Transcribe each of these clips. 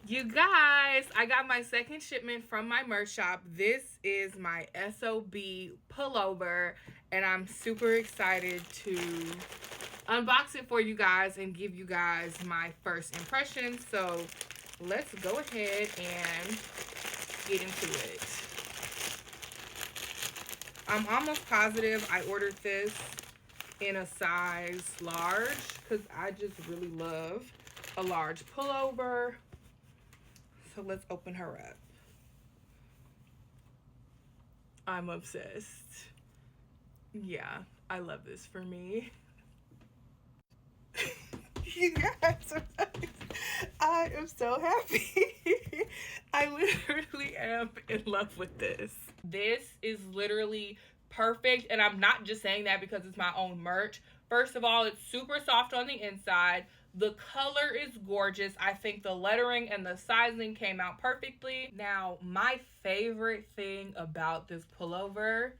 You guys, I got my second shipment from my merch shop. This is my SOB pullover, and I'm super excited to unbox it for you guys and give you guys my first impressions. So let's go ahead and get into it. I'm almost positive I ordered this in a size large because I just really love a large pullover. So let's open her up. I'm obsessed. Yeah, I love this for me. You guys, I am so happy. I literally am in love with this. This is literally perfect, and I'm not just saying that because it's my own merch. First of all, it's super soft on the inside. The color is gorgeous. I think the lettering and the sizing came out perfectly. Now, my favorite thing about this pullover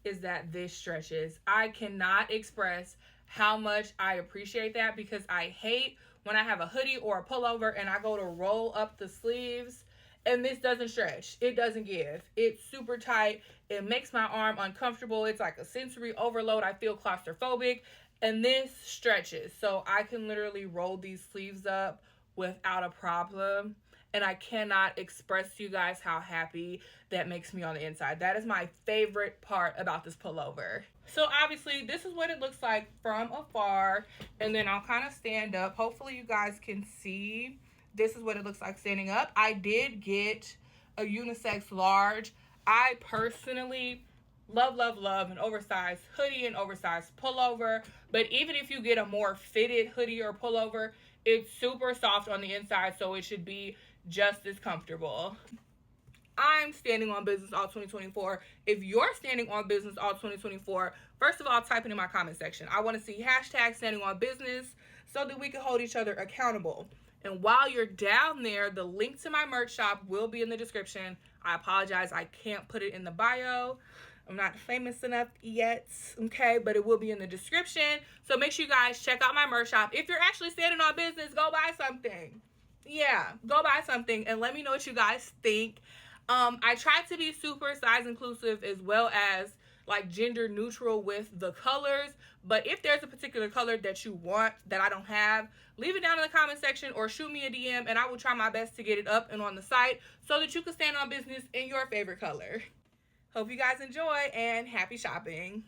is that this stretches. I cannot express how much I appreciate that because I hate when I have a hoodie or a pullover and I go to roll up the sleeves and this doesn't stretch. It doesn't give. It's super tight. It makes my arm uncomfortable. It's like a sensory overload. I feel claustrophobic. And this stretches. So I can literally roll these sleeves up without a problem. And I cannot express to you guys how happy that makes me on the inside. That is my favorite part about this pullover. So obviously this is what it looks like from afar, and then I'll kind of stand up. Hopefully you guys can see. This is what it looks like standing up. I did get a unisex large. I personally love an oversized hoodie and oversized pullover, but even if you get a more fitted hoodie or pullover, it's super soft on the inside, so it should be just as comfortable. I'm standing on business all 2024. If you're standing on business all 2024, first of all, type it in my comment section. I want to see hashtag standing on business so that we can hold each other accountable. And while you're down there, the link to my merch shop will be in the description. I apologize, I can't put it in the bio. I'm not famous enough yet, okay, but it will be in the description. So make sure you guys check out my merch shop. If you're actually standing on business, go buy something. Yeah, go buy something and let me know what you guys think. I tried to be super size inclusive as well as like gender neutral with the colors, but if there's a particular color that you want that I don't have, leave it down in the comment section or shoot me a DM and I will try my best to get it up and on the site so that you can stand on business in your favorite color. Hope you guys enjoy and happy shopping.